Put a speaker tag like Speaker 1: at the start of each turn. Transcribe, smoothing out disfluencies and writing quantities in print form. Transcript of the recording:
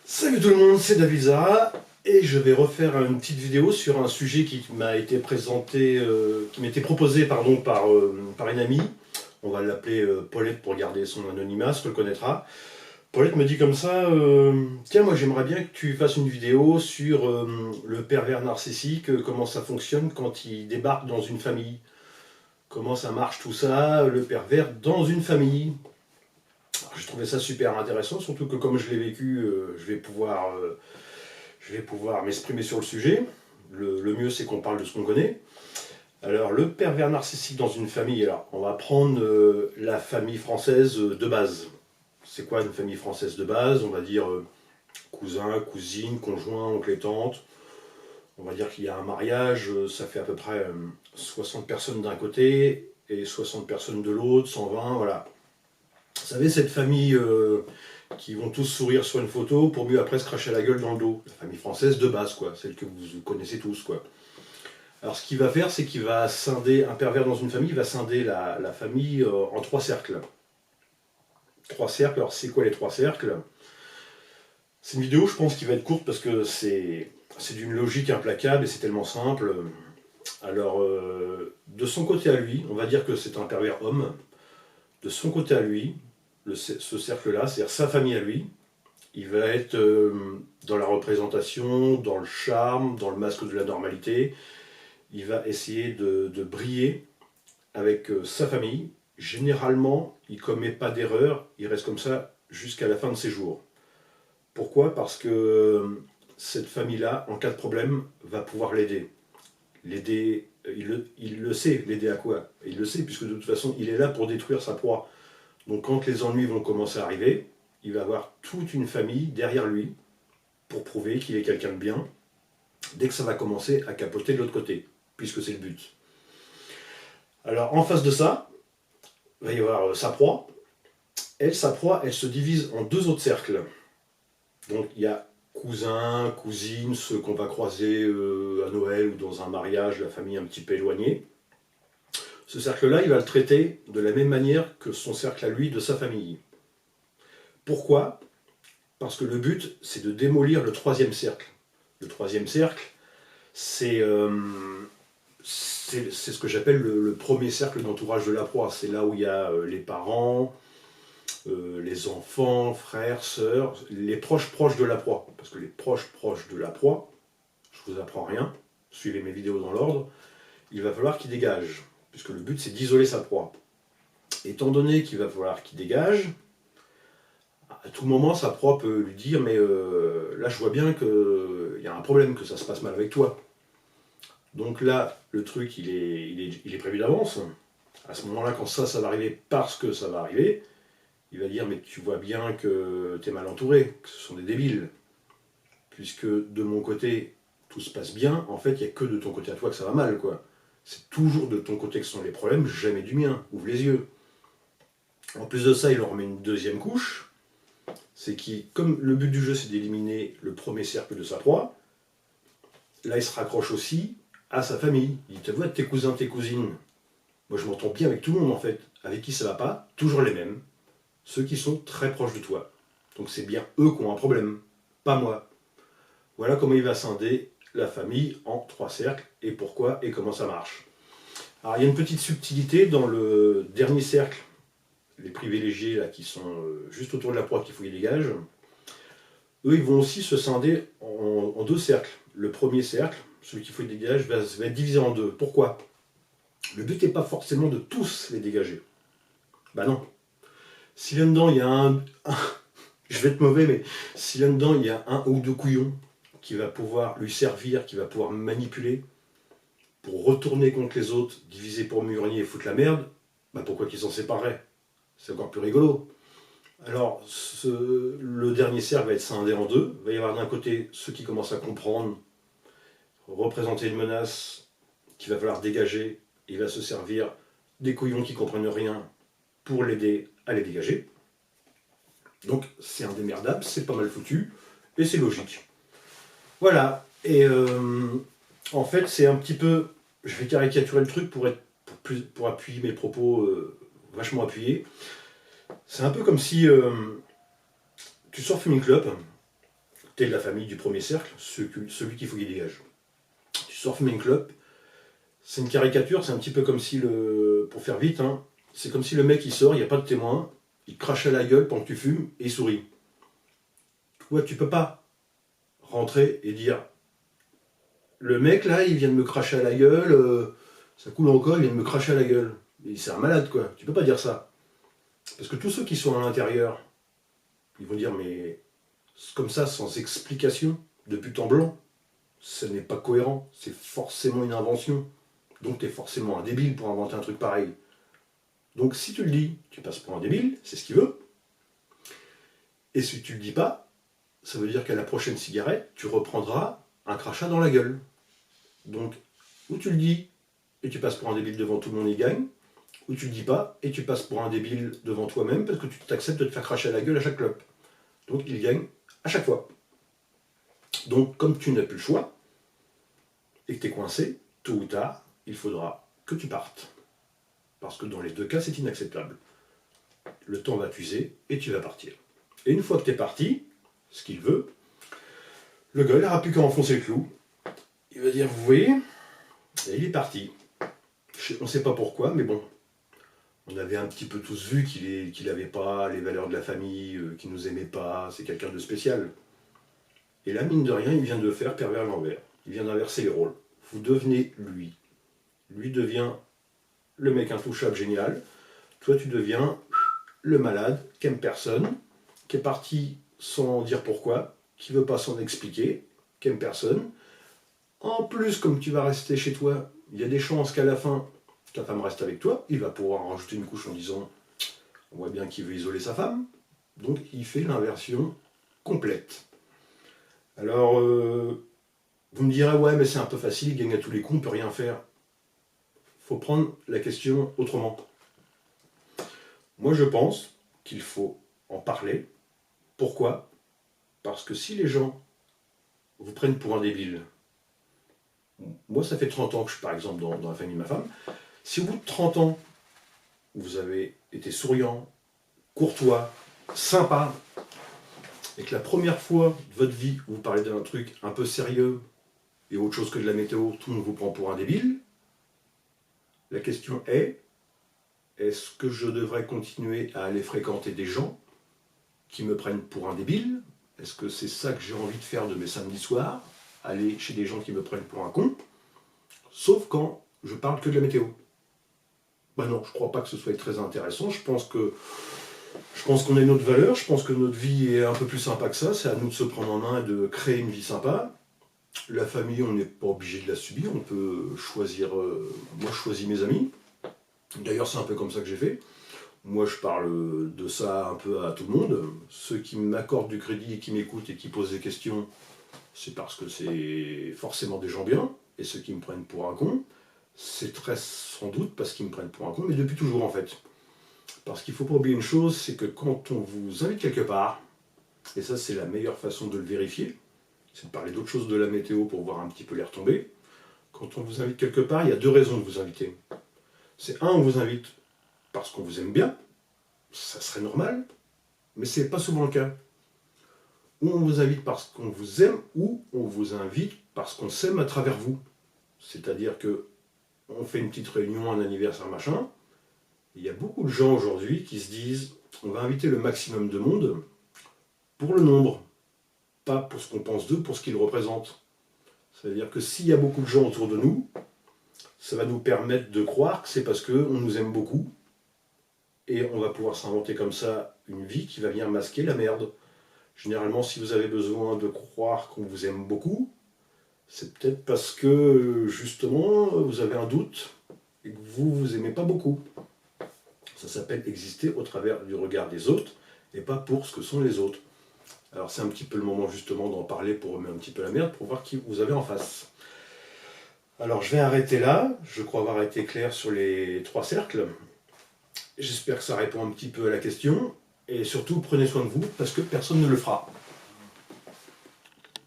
Speaker 1: Salut tout le monde, c'est David Zara et je vais refaire une petite vidéo sur un sujet qui m'a été présenté, qui m'était proposé pardon, par une amie. On va l'appeler Paulette pour garder son anonymat, ce que le connaîtra. Paulette me dit comme ça, tiens moi j'aimerais bien que tu fasses une vidéo sur le pervers narcissique, comment ça fonctionne quand il débarque dans une famille. Comment ça marche tout ça, le pervers dans une famille. J'ai trouvé ça super intéressant, surtout que comme je l'ai vécu, je vais pouvoir m'exprimer sur le sujet. Le mieux, c'est qu'on parle de ce qu'on connaît. Alors, le pervers narcissique dans une famille, alors, on va prendre la famille française de base. C'est quoi une famille française de base? On va dire cousin, cousine, conjoint, oncle et tante. On va dire qu'il y a un mariage, ça fait à peu près 60 personnes d'un côté et 60 personnes de l'autre, 120, voilà. Vous savez, cette famille qui vont tous sourire sur une photo pour mieux après se cracher la gueule dans le dos. La famille française de base, quoi, celle que vous connaissez tous, quoi. Alors, ce qu'il va faire, c'est qu'il va scinder, un pervers dans une famille, il va scinder la famille en trois cercles. Trois cercles, alors c'est quoi les trois cercles? C'est une vidéo, je pense, qui va être courte parce que c'est d'une logique implacable et c'est tellement simple. Alors, de son côté à lui, on va dire que c'est un pervers homme. De son côté à lui, ce cercle-là, c'est-à-dire sa famille à lui, il va être dans la représentation, dans le charme, dans le masque de la normalité. Il va essayer de briller avec sa famille. Généralement, il ne commet pas d'erreur, il reste comme ça jusqu'à la fin de ses jours. Pourquoi? Parce que cette famille-là, en cas de problème, va pouvoir l'aider. L'aider, il le sait, l'aider à quoi? Il le sait, puisque de toute façon, il est là pour détruire sa proie. Donc quand les ennuis vont commencer à arriver, il va avoir toute une famille derrière lui pour prouver qu'il est quelqu'un de bien, dès que ça va commencer à capoter de l'autre côté, puisque c'est le but. Alors en face de ça, il va y avoir sa proie. Sa proie, elle se divise en deux autres cercles. Donc il y a cousins, cousines, ceux qu'on va croiser à Noël ou dans un mariage, la famille un petit peu éloignée. Ce cercle-là, il va le traiter de la même manière que son cercle à lui de sa famille. Pourquoi? Parce que le but, c'est de démolir le troisième cercle. Le troisième cercle, c'est ce que j'appelle le premier cercle d'entourage de la proie. C'est là où il y a les parents, les enfants, frères, sœurs, les proches de la proie. Parce que les proches de la proie, je vous apprends rien, suivez mes vidéos dans l'ordre, il va falloir qu'il dégage. Puisque le but, c'est d'isoler sa proie. Étant donné qu'il va falloir qu'il dégage, à tout moment, sa proie peut lui dire mais là, je vois bien qu'il y a un problème, que ça se passe mal avec toi. Donc là, le truc, il est prévu d'avance. À ce moment-là, quand ça va arriver parce que ça va arriver, il va dire mais tu vois bien que tu es mal entouré, que ce sont des débiles. Puisque de mon côté, tout se passe bien, en fait, il n'y a que de ton côté à toi que ça va mal, quoi. C'est toujours de ton côté que sont les problèmes, jamais du mien. Ouvre les yeux. En plus de ça, il en remet une deuxième couche. C'est qui, comme le but du jeu, c'est d'éliminer le premier cercle de sa proie, là, il se raccroche aussi à sa famille. Il te voit tes cousins, tes cousines. Moi, je m'entends bien avec tout le monde, en fait. Avec qui ça va pas, toujours les mêmes. Ceux qui sont très proches de toi. Donc c'est bien eux qui ont un problème, pas moi. Voilà comment il va scinder la famille en trois cercles, et pourquoi, et comment ça marche. Alors il y a une petite subtilité dans le dernier cercle, les privilégiés là, qui sont juste autour de la proie qu'il faut qu'ils dégagent. Eux, ils vont aussi se scinder en deux cercles. Le premier cercle, celui qu'il faut qu'ils dégagent, va être divisé en deux. Pourquoi? Le but n'est pas forcément de tous les dégager. Bah non. Si là-dedans, il y a je vais être mauvais, mais si là-dedans, il y a un ou deux couillons qui va pouvoir lui servir, qui va pouvoir manipuler, pour retourner contre les autres, diviser pour mieux régner et foutre la merde, bah pourquoi qu'ils s'en sépareraient? C'est encore plus rigolo. Alors, le dernier cercle va être scindé en deux. Il va y avoir d'un côté ceux qui commencent à comprendre, représenter une menace qu'il va falloir dégager. Il va se servir des couillons qui ne comprennent rien pour l'aider à les dégager. Donc, c'est indémerdable, c'est pas mal foutu, et c'est logique. Voilà. Et en fait, c'est un petit peu... Je vais caricaturer le truc pour appuyer mes propos vachement appuyés. C'est un peu comme si tu sors fumer une clope, tu es de la famille du premier cercle, celui qu'il faut qu'il dégage. Tu sors fumer une clope, c'est une caricature, c'est un petit peu comme si pour faire vite, hein, c'est comme si le mec il sort, il n'y a pas de témoin, il te crache à la gueule pendant que tu fumes et il sourit. Toi, tu peux pas rentrer et dire le mec là, il vient de me cracher à la gueule, ça coule encore, il vient de me cracher à la gueule. C'est un malade quoi, tu peux pas dire ça. Parce que tous ceux qui sont à l'intérieur, ils vont dire mais comme ça, sans explication, de but en blanc, ce n'est pas cohérent, c'est forcément une invention. Donc tu es forcément un débile pour inventer un truc pareil. Donc si tu le dis, tu passes pour un débile, c'est ce qu'il veut. Et si tu le dis pas, ça veut dire qu'à la prochaine cigarette, tu reprendras un crachat dans la gueule. Donc, ou tu le dis, et tu passes pour un débile devant tout le monde et gagne, ou tu le dis pas, et tu passes pour un débile devant toi-même parce que tu t'acceptes de te faire cracher à la gueule à chaque clope. Donc il gagne à chaque fois. Donc comme tu n'as plus le choix, et que tu es coincé, tôt ou tard, il faudra que tu partes. Parce que dans les deux cas, c'est inacceptable. Le temps va t'user et tu vas partir. Et une fois que tu es parti, ce qu'il veut, le gars, il n'aura plus qu'à enfoncer le clou. Il va dire, vous voyez, et il est parti. On ne sait pas pourquoi, mais bon, on avait un petit peu tous vu qu'il n'avait pas les valeurs de la famille, qu'il ne nous aimait pas, c'est quelqu'un de spécial. Et là, mine de rien, il vient de faire pervers l'envers. Il vient d'inverser les rôles. Vous devenez lui. Lui devient le mec intouchable génial. Toi, tu deviens le malade, qui aime personne, qui est parti sans dire pourquoi, qui ne veut pas s'en expliquer, qui aime personne. En plus, comme tu vas rester chez toi, il y a des chances qu'à la fin, ta femme reste avec toi. Il va pouvoir en rajouter une couche en disant, on voit bien qu'il veut isoler sa femme. Donc, il fait l'inversion complète. Alors, vous me direz, ouais, mais c'est un peu facile, il gagne à tous les coups, on ne peut rien faire. Il faut prendre la question autrement. Moi, je pense qu'il faut en parler. Pourquoi ? Parce que si les gens vous prennent pour un débile, moi, ça fait 30 ans que je suis, par exemple, dans la famille de ma femme. Si au bout de 30 ans, vous avez été souriant, courtois, sympa, et que la première fois de votre vie où vous parlez d'un truc un peu sérieux et autre chose que de la météo, tout le monde vous prend pour un débile, la question est, est-ce que je devrais continuer à aller fréquenter des gens qui me prennent pour un débile ? Est-ce que c'est ça que j'ai envie de faire de mes samedis soirs ? Aller chez des gens qui me prennent pour un con ? Sauf quand je parle que de la météo. Ben non, je ne crois pas que ce soit très intéressant. Je pense qu'on a une autre valeur. Je pense que notre vie est un peu plus sympa que ça. C'est à nous de se prendre en main et de créer une vie sympa. La famille, on n'est pas obligé de la subir. On peut choisir... moi, je choisis mes amis. D'ailleurs, c'est un peu comme ça que j'ai fait. Moi, je parle de ça un peu à tout le monde. Ceux qui m'accordent du crédit et qui m'écoutent et qui posent des questions, c'est parce que c'est forcément des gens bien. Et ceux qui me prennent pour un con, c'est très sans doute parce qu'ils me prennent pour un con, mais depuis toujours en fait. Parce qu'il ne faut pas oublier une chose, c'est que quand on vous invite quelque part, et ça c'est la meilleure façon de le vérifier, c'est de parler d'autre chose de la météo pour voir un petit peu les retombées. Quand on vous invite quelque part, il y a deux raisons de vous inviter. C'est un, on vous invite parce qu'on vous aime bien, ça serait normal, mais c'est pas souvent le cas. Ou on vous invite parce qu'on vous aime, ou on vous invite parce qu'on s'aime à travers vous. C'est-à-dire que on fait une petite réunion, un anniversaire, machin. Il y a beaucoup de gens aujourd'hui qui se disent on va inviter le maximum de monde pour le nombre, pas pour ce qu'on pense d'eux, pour ce qu'ils représentent. C'est-à-dire que s'il y a beaucoup de gens autour de nous, ça va nous permettre de croire que c'est parce qu'on nous aime beaucoup, et on va pouvoir s'inventer comme ça une vie qui va venir masquer la merde. Généralement, si vous avez besoin de croire qu'on vous aime beaucoup, c'est peut-être parce que, justement, vous avez un doute et que vous aimez pas beaucoup. Ça s'appelle exister au travers du regard des autres et pas pour ce que sont les autres. Alors c'est un petit peu le moment justement d'en parler pour remettre un petit peu la merde, pour voir qui vous avez en face. Alors je vais arrêter là, je crois avoir été clair sur les 3 cercles. J'espère que ça répond un petit peu à la question. Et surtout, prenez soin de vous, parce que personne ne le fera.